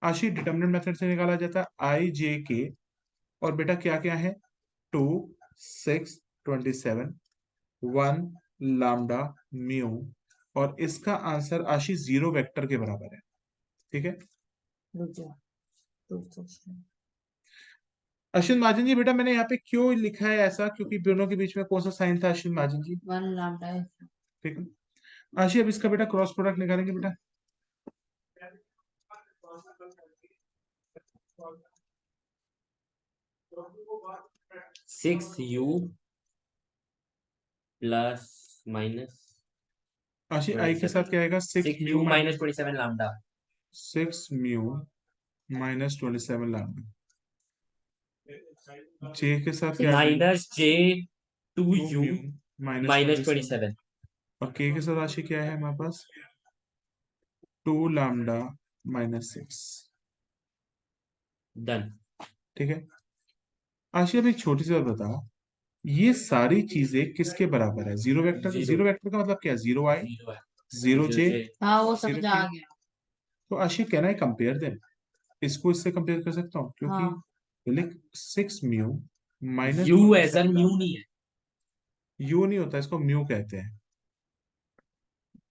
आशी डिटर्मिनेंट मेथड से निकाला जाता है, आई जे के, और बेटा क्या क्या है, 2 6 27 1 लामडा म्यू, और इसका आंसर आशी 0 वेक्टर के बराबर है। ठीक है रुक जा। तो अश्विन महाजन जी, बेटा मैंने यहाँ पे क्यों लिखा है ऐसा, क्योंकि दोनों के बीच में कौन सा साइन था अश्विन महाजन जी। 1 लैम्डा है। ठीक है आशी, अब इसका बेटा क्रॉस प्रोडक्ट निकालेंगे बेटा। सिक्स यू प्लस माइनस आशी आई के साथ क्या आएगा, 6 6 mu U minus 27 lambda, 6 mu minus 27 lambda. J के साथ क्या है, minus J 2 U mu minus 27। और के साथ राशि क्या है हमारे पास, 2 लैम्डा माइनस 6। डन। ठीक है आशी, अब एक छोटी सी बात बताओ, ये सारी चीजें किसके बराबर है, 0 वेक्टर। Zero. 0 वेक्टर का मतलब क्या है, 0 आई, जीरो है, 0 जे, हाँ वो समझ 0 आ के। गया। तो आशी कैन आई कंपेयर देम, इसको इससे कंपेयर कर सकता हूँ क्योंकि हाँ लिख 6 म्यू माइनस यू है सर, म्यू नहीं है। यू नहीं होता, इसको म्यू कहते हैं।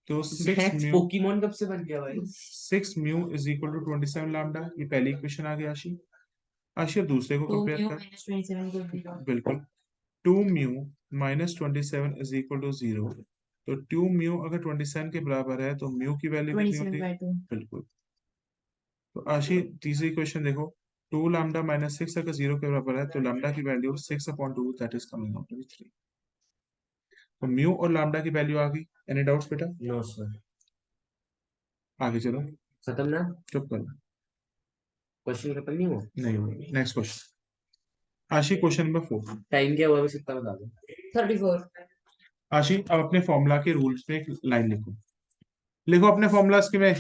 तो 6 मैच म्यू पोकेमोन कब से बन गया भाई? 6 mu is equal to 27 lambda. ये पहली इक्वेशन आ गई आशी। आशी अब दूसरे को 2 कंपेयर म्यू कर। माइनस 27 को 0 बिल्कुल 2 mu minus 27 is equal to 0। तो 2 म्यू अगर 27 के बराबर है तो म्यू की वैल्यू कितनी 27 होती है? बाय 2 बिल्कुल। तो आशी तीसरी क्वेश्चन देखो, 2 लैम्डा माइनस 6 अगर 0 के बराबर है तो लैम्डा की value 6 upon 2 that is coming out to be 3। तो म्यू और लैम्डा की वैल्यू आ गई। एनी डाउट्स बेटा? No sir. आगे चलो, खत्म ना? चुप कर। क्वेश्चन खत्म नहीं हुआ? नहीं हुआ। नेक्स्ट क्वेश्चन आशी, क्वेश्चन नंबर 4। टाइम क्या हुआ बस इतना बता दो। 34 आशी अब अपने फॉर्मूला के रूल्स में एक लाइन लिखो। लिखो अपने फॉर्मूलाज के में,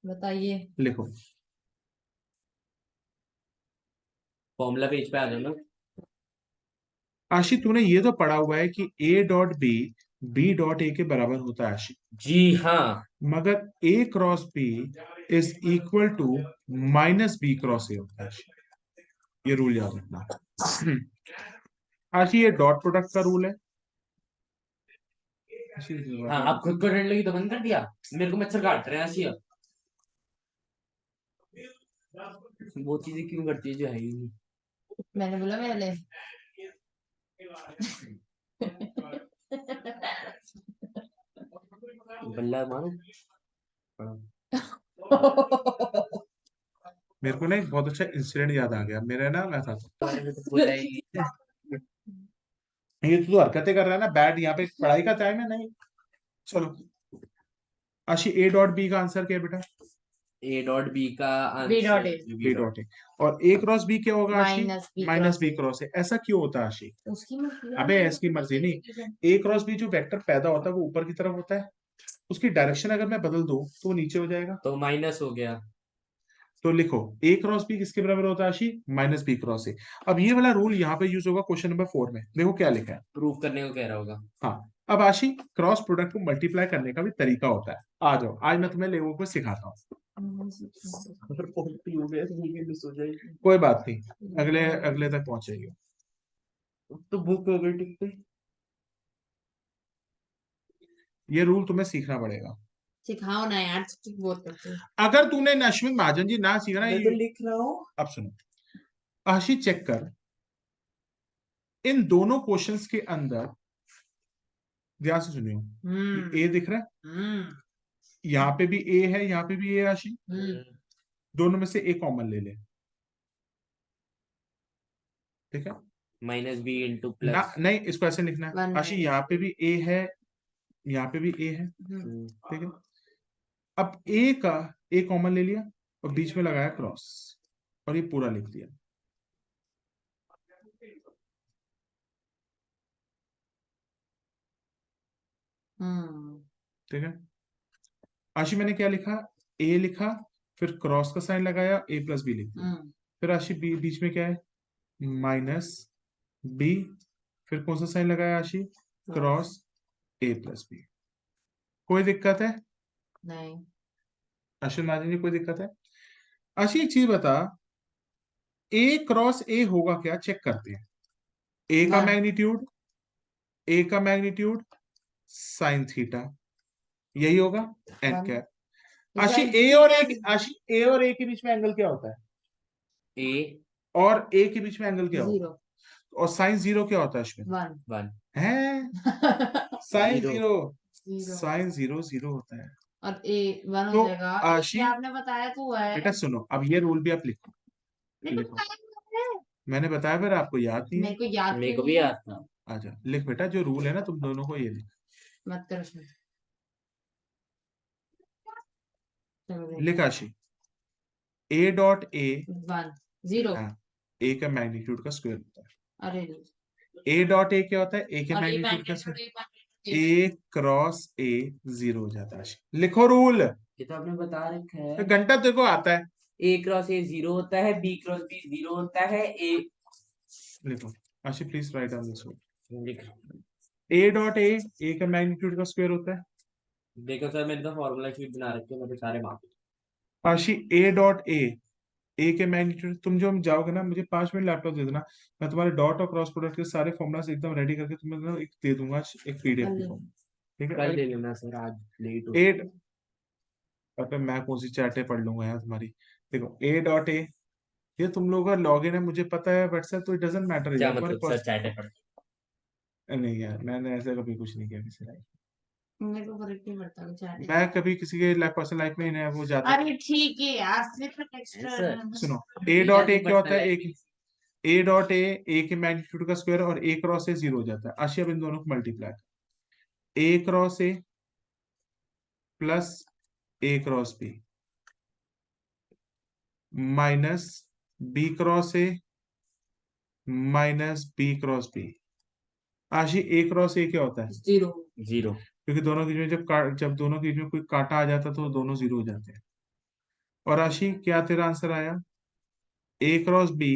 बताइए। लिखो। फॉर्मूला पेज पे आ जाओ ना। आशी तूने ये तो पढ़ा हुआ है कि A dot B B dot A के बराबर होता है आशी, जी हाँ। मगर A cross B is equal to minus B cross A होता है आशी। ये रूल याद रखना। आशी ये डॉट प्रोडक्ट का रूल है। हाँ, आप खुद को डर लगी तो बंद कर दिया। मेरे को मच्छर काट रहे हैं आशिया। वो चीजें क्यों करती है जो है ही नहीं। मैंने बोला मेरे लिए। बल्ला मारो। मेरे को ना एक बहुत अच्छा इंसिडेंट याद आ गया। मेरा ना मैं था, बोला ही। ये तो हरकतें कर रहा है ना बैड। यहाँ पे पढ़ाई का टाइम है नहीं। चलो आशी, ए डॉट बी का आंसर क्या है बेटा? ए डॉट बी का b dot answer a b dot a. और ए क्रॉस बी क्या होगा Aashi? Minus b minus B cross cross a. ऐसा क्यों होता है आशी? उसकी मर्जी। अबे इसकी मर्जी नहीं। ए क्रॉस बी जो वेक्टर पैदा होता है वो ऊपर की तरफ होता है, उसकी डायरेक्शन अगर मैं बदल दूं तो वो नीचे हो जाएगा। तो माइनस हो गया। तो लिखो ए क्रॉस बी किसके बराबर होता है Aashi? Minus B cross a. अब ये वाला रूल यहाँ पे यूज होगा क्वेश्चन नंबर 4 में। देखो क्या लिखा है। प्रूव करने को कह रहा होगा। हाँ, अब आशी क्रॉस प्रोडक्ट को मल्टीप्लाई करने का भी तरीका होता है। आ जाओ, आज मैं तुम्हें लोगों को सिखाता हूँ। अगर पॉइंट हो गया तो ये मिस हो जाएगी। कोई बात नहीं, अगले अगले तक पहुंचेगी। तो बुक हो गई टिक पे। ये रूल तुम्हें सीखना पड़ेगा। सिखाओ ना यार, ठीक बहुत करते हो। अगर तूने अश्विन महाजन जी ना सीखा ना, मैं तो लिख रहा हूँ। अब सुनो आशी, चेक कर इन दोनों क्वेश्चंस के अंदर, ध्यान से सुनियो। ए दिख रहा है, यहाँ पे भी ए है, यहाँ पे भी ए आशी। दोनों में से ए कॉमन ले ले, ठीक है? माइनस बी इंटू ना प्लस। नहीं, इसको ऐसे लिखना है वन आशी, यहाँ पे भी ए है, यहाँ पे भी ए है, ठीक है? अब ए का ए कॉमन ले लिया और बीच में लगाया क्रॉस और ये पूरा लिख दिया। ठीक है आशी, मैंने क्या लिखा? ए लिखा, फिर क्रॉस का साइन लगाया, ए प्लस बी लिख दिया। फिर आशी बीच में क्या है? माइनस बी, फिर कौन सा साइन लगाया आशी? क्रॉस ए प्लस बी। कोई दिक्कत है? नहीं। अश्विन महाजन जी कोई दिक्कत है? आशी एक चीज बता, ए क्रॉस ए होगा क्या, चेक करते हैं। ए का वन। मैग्नीट्यूड, ए का मैग्नीट्यूड साइन थीटा, यही होगा एन वन। कैप। आशी ए और ए, आशी ए और ए के बीच में एंगल क्या होता है? ए और ए के बीच में एंगल क्या होता है? 0 और साइन जीरो क्या होता है अश्विन? 1 वन। है sine Zero. Zero, sine zero zero होता है। और ए 1 तो हो जाएगा। आशी, ये आपने बताया तो हुआ है। बेटा सुनो, अब ये रूल भी आप लिखो। मेरे को लिखो, पता है। मैंने बताया फिर आपको याद नहीं मेरे है। को याद मेरे को नहीं भी है। याद था। आजा लिख बेटा, जो रूल है ना तुम दोनों को ये लिख। मत करो इसमें। चलो लिख आशी, ए डॉट ए 1 0। ए का मैग्नीट्यूड का स्क्वायर होता है। अरे ए डॉट ए क्या होता है? ए के और ये मैग्नीट्यूड का मैग्नेट स्क्वायर। ए क्रॉस ए जीरो हो जाता है आशी। लिखो रूल, ये तो आपने बता रखा है। घंटा तेरे को आता है। ए क्रॉस ए 0 होता है, बी क्रॉस बी 0 होता है। ए लिखो Ashi, please write down this rule. लिख। ए डॉट ए का मैग्नीट्यूड का स्क्वायर होता है। देखो सर, मैंने तो फॉर्मूला शीट बना रखी है, मेरे सारे मार्क्स। आशी ए डॉट ए ए के मैग्नीट्यूड, तुम जो हम जाओगे ना, मुझे 5 मिनट लैपटॉप दे देना, मैं तुम्हारे डॉट और क्रॉस प्रोडक्ट के सारे फॉर्मुलास एकदम रेडी करके तुम्हें ना एक दे दूंगा, एक पीडीएफ कल की फॉर्म। ठीक है। कल ले लेना सर, आज लेट हो। एट, अगर मैं कौन सी चैटें पढ़ लूंगा यार तुम्हारी। देखो ए डॉट ए, ये तुम लोगों का लॉगिन है, मुझे पता है व्हाट्सएप, तो इट डजेंट मैटर क्या यार तुम्हारे मतलब सर, पर्स। चैटे पढ़? नहीं यार, मैंने ऐसा कभी कुछ नहीं किया किसी लाइफ। मेरे को फर्क नहीं पड़ता चैट है। मैं कभी किसी के पर्सनल लाइफ में नहीं वो जाता। अरे ठीक है यार, सिर्फ टेक्स्ट सर सुनो, ए डॉट ए क्या होता है, ए डॉट ए के मैग्नीट्यूड का स्क्वायर और ए क्रॉस ए 0 हो जाता है। आशी अब इन दोनों को multiply, a cross A plus A cross B minus B cross a minus B cross b. आशी ए क्रॉस ए क्या होता है? 0। जीरो। क्योंकि दोनों के बीच में जब दोनों के बीच में कोई कांटा आ जाता है तो दोनों 0 हो जाते हैं। और आशी क्या तेरा आंसर आया? A cross B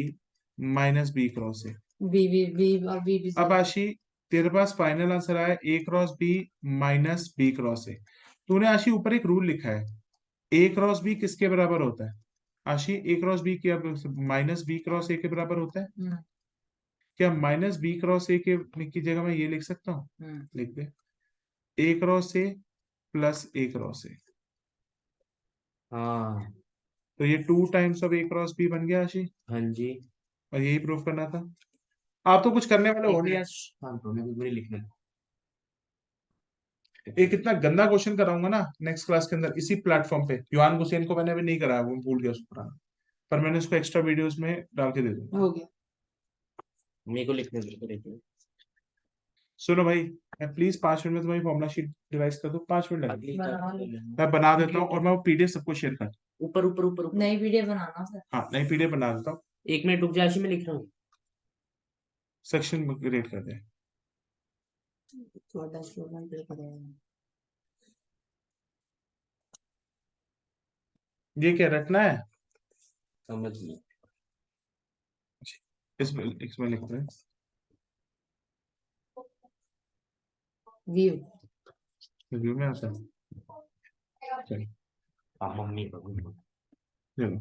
minus B cross A. B और बी भी अब 0। आशी तेरे पास फाइनल आंसर आया A cross B minus B cross A. तूने आशी ऊपर एक रूल लिखा है, ए क्रॉस बी किसके बराबर होता है? आशी ए क्रॉस बी क्या माइनस बी क्रॉस ए के बराबर होता है? क्या माइनस बी क्रॉस ए के की जगह मैं ये लिख सकता हूँ? लिख दे, A cross A plus A cross A. हाँ। तो ये 2 times of A cross B बन गया आशी, हाँ जी। और यही प्रूफ करना था। आप तो कुछ करने वाले हो नहीं आज। शांत हो, मेरे को पूरी लिखना है। एक इतना गंदा क्वेश्चन कराऊंगा ना नेक्स्ट क्लास के अंदर इसी प्लेटफॉर्म पे। युवान हुसैन को मैंने अभी नहीं कराया, वो भूल गया उसको कराना, पर मैंने उसको एक्स्ट्रा वीडियोस में डाल के दे दूंगा। हो गया। मेरे को लिखने दो, लिखने। सुनो भाई, मैं प्लीज 5 मिनट में तुम्हारी फॉर्मुला शीट डिवाइस कर दो, 5 मिनट लगेंगे। बना लो। मैं बना देता हूँ और मैं वो पीडीएफ सबको शेयर कर, ऊपर ऊपर ऊपर ऊपर। नई वीडियो बनाना सर। हाँ नई पीडीएफ बना देता हूँ, 1 मिनट रुक जा, आशी मैं लिख रहा हूँ। सेक्शन रेट कर दे। थोड़ा स्टूडेंट पे करेगा। ये क्या रखना है? समझ नहीं। इसमें लिख रहे हैं व्यू। रिव्यू में आता है। चलो हाँ मम्मी को चलो,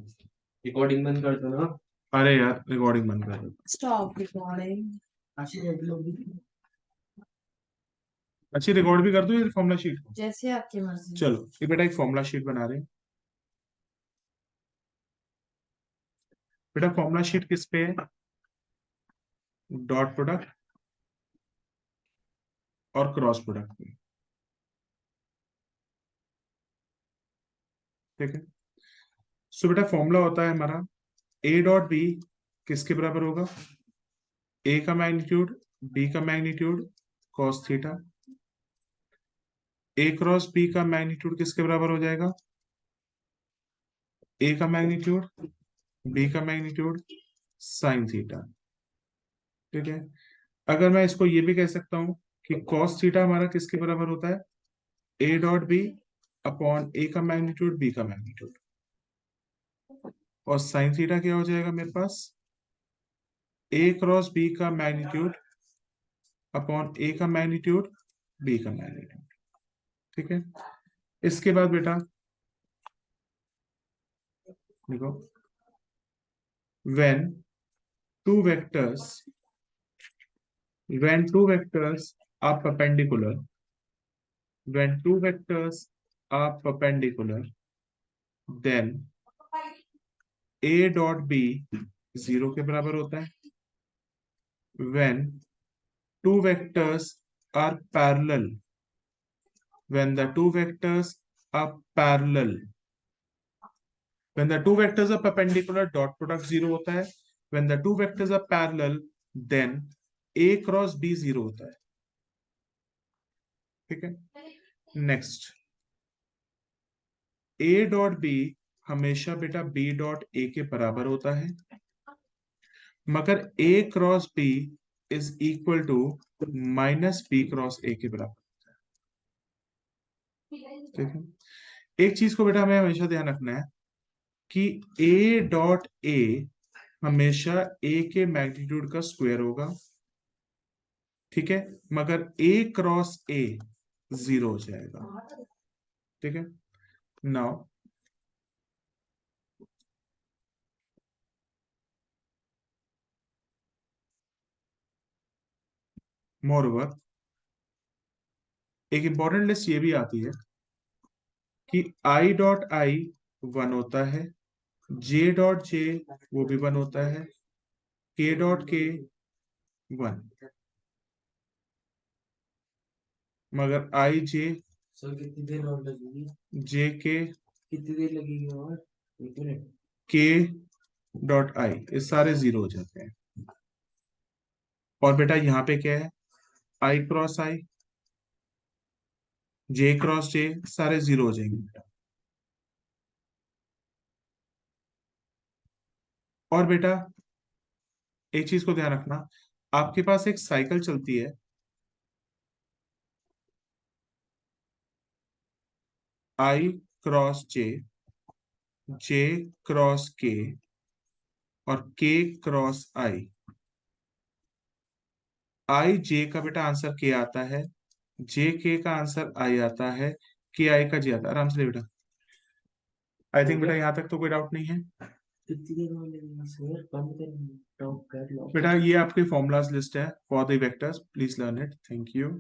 रिकॉर्डिंग बंद कर दो ना। अरे यार रिकॉर्डिंग बंद कर दो। Stop recording. आशी रेडी होगी। अच्छी रिकॉर्ड भी कर दो ये फॉर्मुला शीट। जैसे आपकी मर्जी। चलो ये बेटा एक फॉर्मुला शीट बना रहे हैं। बेटा फॉर्मुला शीट किस पे है? डॉट प्रोडक्ट और क्रॉस प्रोडक्ट पे। ठीक है। सो बेटा फॉर्मूला होता है हमारा ए डॉट बी किसके बराबर होगा? ए का मैग्नीट्यूड बी का मैग्नीट्यूड कॉस थीटा। ए क्रॉस बी का मैग्नीट्यूड किसके बराबर हो जाएगा? ए का मैग्नीट्यूड बी का मैग्नीट्यूड साइन थीटा। ठीक है। अगर मैं इसको ये भी कह सकता हूं कि कॉस थीटा हमारा किसके बराबर होता है? ए डॉट बी अपॉन ए का मैग्नीट्यूड बी का मैग्नीट्यूड, और साइन थीटा क्या हो जाएगा मेरे पास? ए क्रॉस बी का मैग्नीट्यूड अपॉन ए का मैग्नीट्यूड बी का मैग्नीट्यूड। ठीक है। इसके बाद बेटा देखो, when two vectors are perpendicular, then a dot b 0 के बराबर होता है। when two vectors are parallel, when the two vectors are parallel, when the two vectors are perpendicular dot product 0 होता है। when the two vectors are parallel then a cross b 0 होता है। ठीक है। नेक्स्ट, ए डॉट बी हमेशा बेटा B dot A के बराबर होता है, मगर A cross B is equal to minus B cross A के बराबर। ठीक है। एक चीज को बेटा हमें हमेशा ध्यान रखना है कि ए डॉट ए हमेशा ए के मैग्नीट्यूड का स्क्वायर होगा। ठीक है। मगर ए क्रॉस ए 0 हो जाएगा। ठीक है। नाउ मोरओवर एक इंपॉर्टेंट लिस्ट ये भी आती है कि i डॉट आई 1 होता है, j डॉट जे वो भी 1 होता है, k डॉट के 1, मगर i j सर कितनी देर और लगेगी? j के कितनी देर लगेगी और? 1 मिनट। k डॉट आई ये सारे 0 हो जाते हैं। और बेटा यहाँ पे क्या है, i cross i, j cross j सारे 0 हो जाएंगे बेटा। और बेटा एक चीज को ध्यान रखना, आपके पास एक साइकिल चलती है, i cross j cross k और k क्रॉस i j का बेटा आंसर k आता है, j k का आंसर i आता है, k i का j आता है। आराम से ले बेटा, आई थिंक बेटा यहाँ तक तो कोई डाउट नहीं है। कितनी देर और लगेगा सर? बंद कर लो, कर लो। बेटा ये आपकी फॉर्मूलाज लिस्ट है for the vectors, please learn it. Thank you.